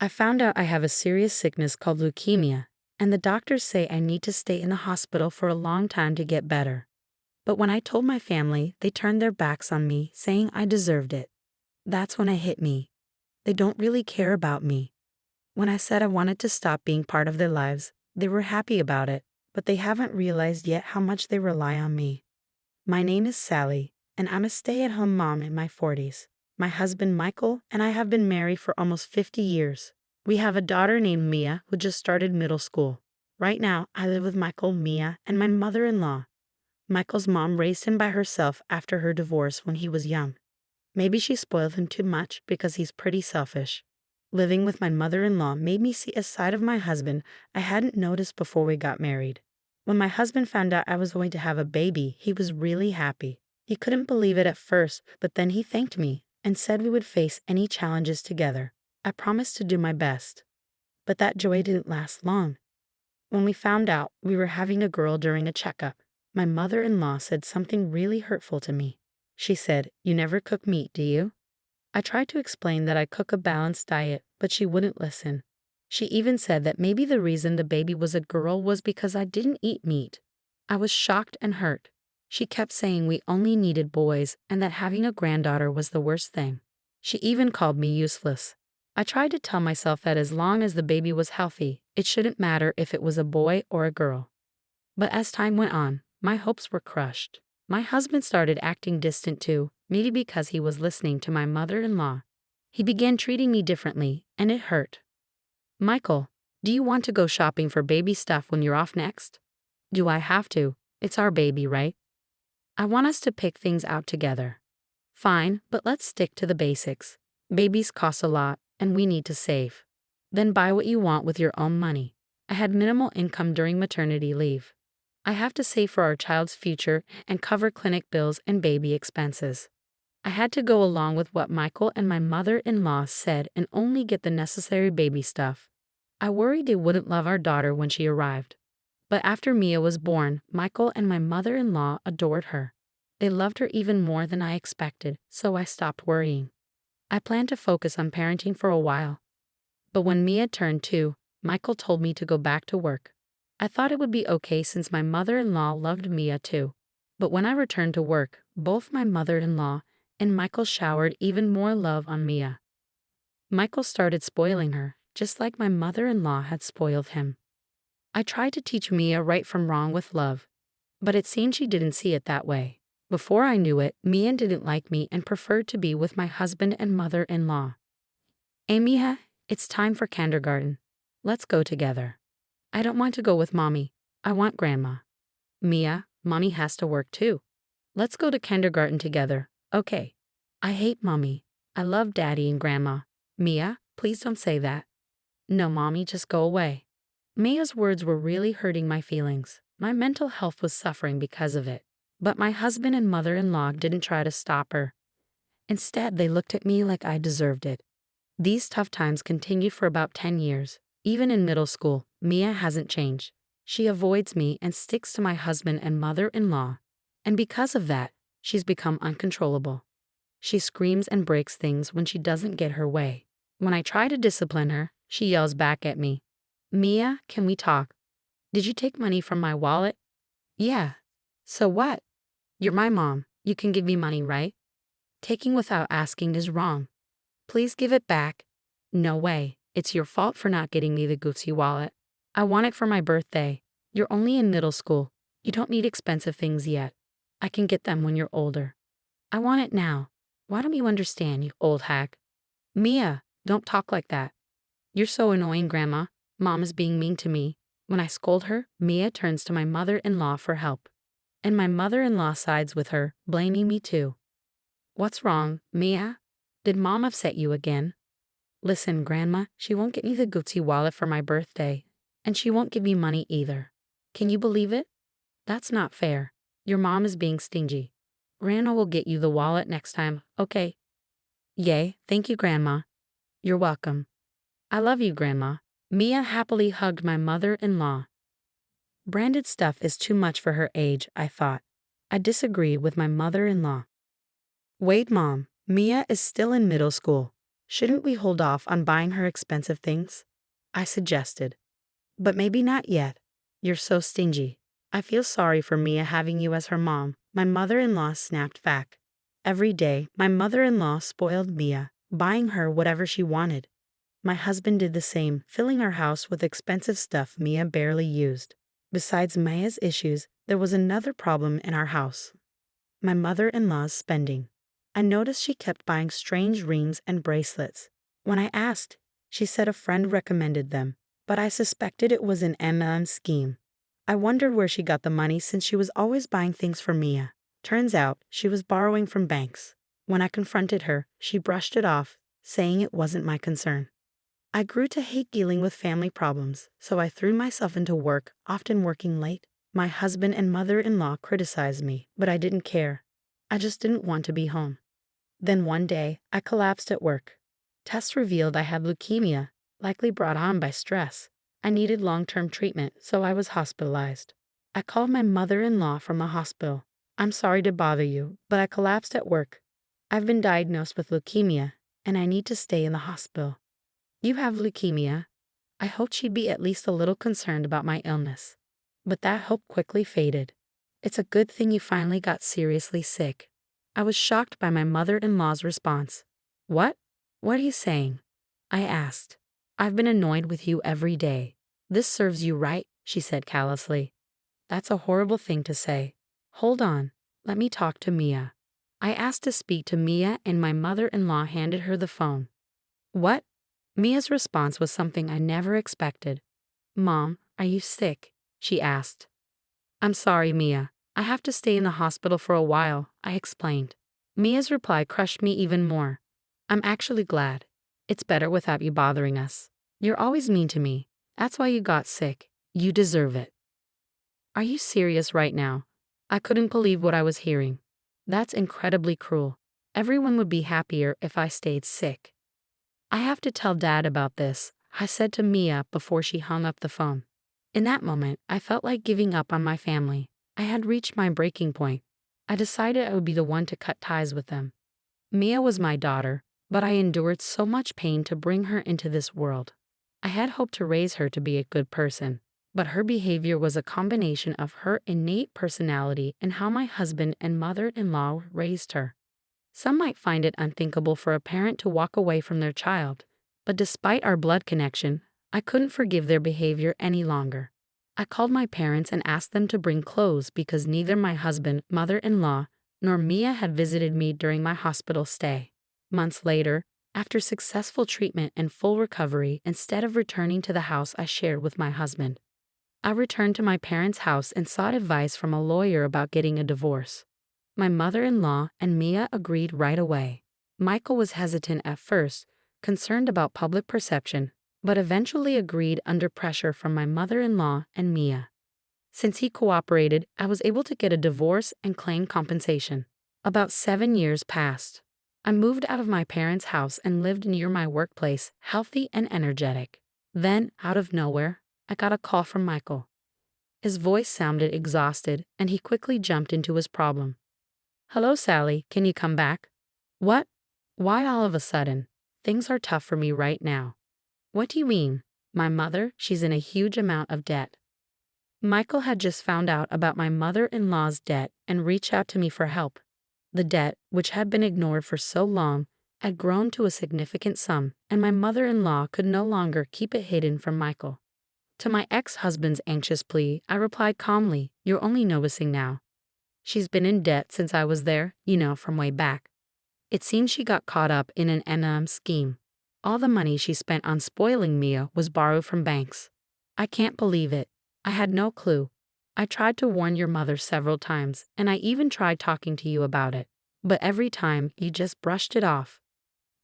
I found out I have a serious sickness called leukemia, and the doctors say I need to stay in the hospital for a long time to get better. But when I told my family, they turned their backs on me, saying I deserved it. That's when it hit me. They don't really care about me. When I said I wanted to stop being part of their lives, they were happy about it, but they haven't realized yet how much they rely on me. My name is Sally, and I'm a stay-at-home mom in my 40s. My husband Michael and I have been married for almost 50 years. We have a daughter named Mia who just started middle school. Right now, I live with Michael, Mia, and my mother-in-law. Michael's mom raised him by herself after her divorce when he was young. Maybe she spoiled him too much because he's pretty selfish. Living with my mother-in-law made me see a side of my husband I hadn't noticed before we got married. When my husband found out I was going to have a baby, he was really happy. He couldn't believe it at first, but then he thanked me and said we would face any challenges together. I promised to do my best. But that joy didn't last long. When we found out we were having a girl during a checkup, my mother-in-law said something really hurtful to me. She said, "You never cook meat, do you?" I tried to explain that I cook a balanced diet, but she wouldn't listen. She even said that maybe the reason the baby was a girl was because I didn't eat meat. I was shocked and hurt. She kept saying we only needed boys and that having a granddaughter was the worst thing. She even called me useless. I tried to tell myself that as long as the baby was healthy, it shouldn't matter if it was a boy or a girl. But as time went on, my hopes were crushed. My husband started acting distant too, maybe because he was listening to my mother-in-law. He began treating me differently, and it hurt. "Michael, do you want to go shopping for baby stuff when you're off next?" "Do I have to? It's our baby, right?" "I want us to pick things out together." "Fine, but let's stick to the basics. Babies cost a lot, and we need to save." "Then buy what you want with your own money." I had minimal income during maternity leave. I have to save for our child's future and cover clinic bills and baby expenses. I had to go along with what Michael and my mother-in-law said and only get the necessary baby stuff. I worried they wouldn't love our daughter when she arrived. But after Mia was born, Michael and my mother-in-law adored her. They loved her even more than I expected, so I stopped worrying. I planned to focus on parenting for a while. But when Mia turned 2, Michael told me to go back to work. I thought it would be okay since my mother-in-law loved Mia too. But when I returned to work, both my mother-in-law and Michael showered even more love on Mia. Michael started spoiling her, just like my mother-in-law had spoiled him. I tried to teach Mia right from wrong with love, but it seemed she didn't see it that way. Before I knew it, Mia didn't like me and preferred to be with my husband and mother-in-law. "Hey Mia, it's time for kindergarten. Let's go together." "I don't want to go with Mommy. I want Grandma." "Mia, Mommy has to work too. Let's go to kindergarten together, okay?" "I hate Mommy. I love Daddy and Grandma." "Mia, please don't say that." "No, Mommy, just go away." Mia's words were really hurting my feelings. My mental health was suffering because of it. But my husband and mother-in-law didn't try to stop her. Instead, they looked at me like I deserved it. These tough times continued for about 10 years. Even in middle school, Mia hasn't changed. She avoids me and sticks to my husband and mother-in-law. And because of that, she's become uncontrollable. She screams and breaks things when she doesn't get her way. When I try to discipline her, she yells back at me. "Mia, can we talk? Did you take money from my wallet?" "Yeah." "So what? You're my mom. You can give me money, right?" "Taking without asking is wrong." "Please give it back." "No way. It's your fault for not getting me the Gucci wallet. I want it for my birthday. You're only in middle school. You don't need expensive things yet. I can get them when you're older." "I want it now. Why don't you understand, you old hack?" "Mia, don't talk like that. You're so annoying, Grandma. Mom is being mean to me." When I scold her, Mia turns to my mother-in-law for help. And my mother-in-law sides with her, blaming me too. "What's wrong, Mia? Did Mom upset you again?" "Listen, Grandma, she won't get me the Gucci wallet for my birthday, and she won't give me money either. Can you believe it? That's not fair. Your mom is being stingy. Grandma will get you the wallet next time, okay?" "Yay, thank you, Grandma." "You're welcome." "I love you, Grandma." Mia happily hugged my mother-in-law. Branded stuff is too much for her age, I thought. I disagreed with my mother-in-law. "Wait, Mom, Mia is still in middle school. Shouldn't we hold off on buying her expensive things? I suggested. But maybe not yet. You're so stingy. I feel sorry for Mia having you as her mom, my mother-in-law snapped back. Every day, my mother-in-law spoiled Mia, buying her whatever she wanted. My husband did the same, filling our house with expensive stuff Mia barely used. Besides Mia's issues, there was another problem in our house. My mother-in-law's spending. I noticed she kept buying strange rings and bracelets. When I asked, she said a friend recommended them, but I suspected it was an MLM scheme. I wondered where she got the money since she was always buying things for Mia. Turns out, she was borrowing from banks. When I confronted her, she brushed it off, saying it wasn't my concern. I grew to hate dealing with family problems, so I threw myself into work, often working late. My husband and mother-in-law criticized me, but I didn't care. I just didn't want to be home. Then one day, I collapsed at work. Tests revealed I had leukemia, likely brought on by stress. I needed long-term treatment, so I was hospitalized. I called my mother-in-law from the hospital. I'm sorry to bother you, but I collapsed at work. I've been diagnosed with leukemia, and I need to stay in the hospital. You have leukemia? I hoped she'd be at least a little concerned about my illness. But that hope quickly faded. It's a good thing you finally got seriously sick. I was shocked by my mother-in-law's response. What? What are you saying? I asked. I've been annoyed with you every day. This serves you right, she said callously. That's a horrible thing to say. Hold on, let me talk to Mia. I asked to speak to Mia and my mother-in-law handed her the phone. What? Mia's response was something I never expected. Mom, are you sick? She asked. I'm sorry, Mia. I have to stay in the hospital for a while, I explained. Mia's reply crushed me even more. I'm actually glad. It's better without you bothering us. You're always mean to me. That's why you got sick. You deserve it. Are you serious right now? I couldn't believe what I was hearing. That's incredibly cruel. Everyone would be happier if I stayed sick. I have to tell Dad about this, I said to Mia before she hung up the phone. In that moment, I felt like giving up on my family. I had reached my breaking point. I decided I would be the one to cut ties with them. Mia was my daughter, but I endured so much pain to bring her into this world. I had hoped to raise her to be a good person, but her behavior was a combination of her innate personality and how my husband and mother-in-law raised her. Some might find it unthinkable for a parent to walk away from their child, but despite our blood connection, I couldn't forgive their behavior any longer. I called my parents and asked them to bring clothes because neither my husband, mother-in-law, nor Mia had visited me during my hospital stay. Months later, after successful treatment and full recovery, instead of returning to the house I shared with my husband, I returned to my parents' house and sought advice from a lawyer about getting a divorce. My mother-in-law and Mia agreed right away. Michael was hesitant at first, concerned about public perception, but eventually agreed under pressure from my mother-in-law and Mia. Since he cooperated, I was able to get a divorce and claim compensation. About 7 years passed. I moved out of my parents' house and lived near my workplace, healthy and energetic. Then, out of nowhere, I got a call from Michael. His voice sounded exhausted, and he quickly jumped into his problem. Hello, Sally, can you come back? What? Why all of a sudden? Things are tough for me right now. What do you mean? My mother, she's in a huge amount of debt. Michael had just found out about my mother-in-law's debt and reached out to me for help. The debt, which had been ignored for so long, had grown to a significant sum, and my mother-in-law could no longer keep it hidden from Michael. To my ex-husband's anxious plea, I replied calmly, "You're only noticing now. She's been in debt since I was there, from way back. It seems she got caught up in an MLM scheme. All the money she spent on spoiling Mia was borrowed from banks. I can't believe it. I had no clue. I tried to warn your mother several times, and I even tried talking to you about it. But every time, you just brushed it off.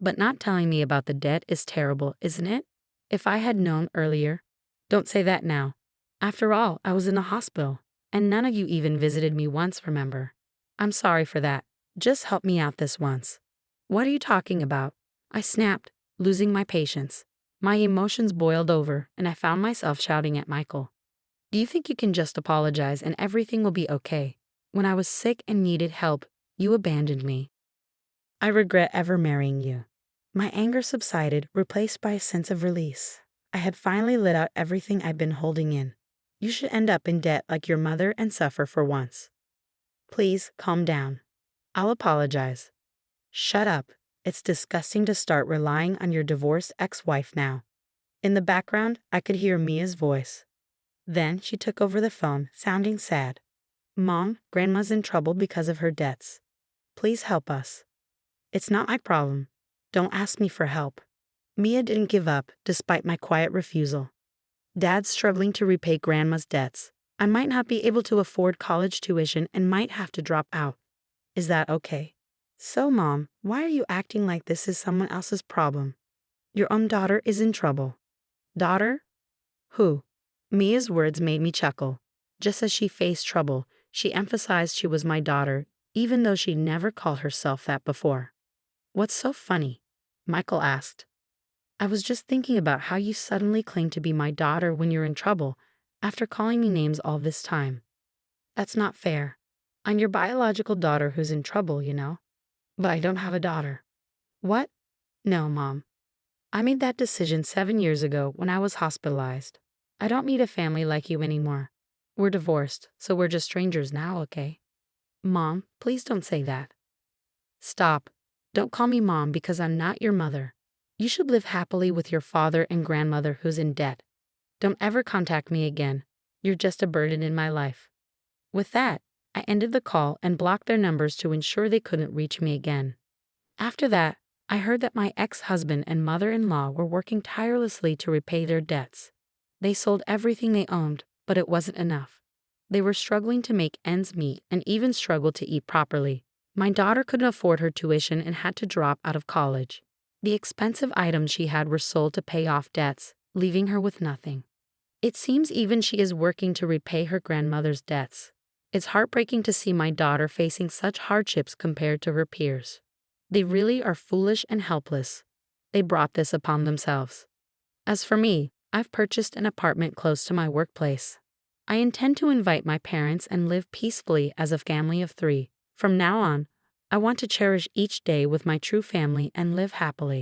But not telling me about the debt is terrible, isn't it? If I had known earlier." "Don't say that now. After all, I was in the hospital, and none of you even visited me once, remember? I'm sorry for that. Just help me out this once." "What are you talking about?" I snapped, losing my patience. My emotions boiled over, and I found myself shouting at Michael. "Do you think you can just apologize and everything will be okay? When I was sick and needed help, you abandoned me. I regret ever marrying you." My anger subsided, replaced by a sense of release. I had finally let out everything I'd been holding in. You should end up in debt like your mother and suffer for once. Please, calm down. I'll apologize. Shut up. It's disgusting to start relying on your divorced ex-wife now. In the background, I could hear Mia's voice. Then she took over the phone, sounding sad. Mom, Grandma's in trouble because of her debts. Please help us. It's not my problem. Don't ask me for help. Mia didn't give up, despite my quiet refusal. Dad's struggling to repay Grandma's debts. I might not be able to afford college tuition and might have to drop out. Is that okay? So, Mom, why are you acting like this is someone else's problem? Your own daughter is in trouble. Daughter? Who? Mia's words made me chuckle. Just as she faced trouble, she emphasized she was my daughter, even though she never called herself that before. What's so funny? Michael asked. I was just thinking about how you suddenly claim to be my daughter when you're in trouble, after calling me names all this time. That's not fair. I'm your biological daughter who's in trouble, you know. But I don't have a daughter. What? No, Mom. I made that decision 7 years ago when I was hospitalized. I don't need a family like you anymore. We're divorced, so we're just strangers now, okay? Mom, please don't say that. Stop. Don't call me Mom because I'm not your mother. You should live happily with your father and grandmother who's in debt. Don't ever contact me again. You're just a burden in my life. With that, I ended the call and blocked their numbers to ensure they couldn't reach me again. After that, I heard that my ex-husband and mother-in-law were working tirelessly to repay their debts. They sold everything they owned, but it wasn't enough. They were struggling to make ends meet and even struggled to eat properly. My daughter couldn't afford her tuition and had to drop out of college. The expensive items she had were sold to pay off debts, leaving her with nothing. It seems even she is working to repay her grandmother's debts. It's heartbreaking to see my daughter facing such hardships compared to her peers. They really are foolish and helpless. They brought this upon themselves. As for me, I've purchased an apartment close to my workplace. I intend to invite my parents and live peacefully as a family of 3. From now on, I want to cherish each day with my true family and live happily.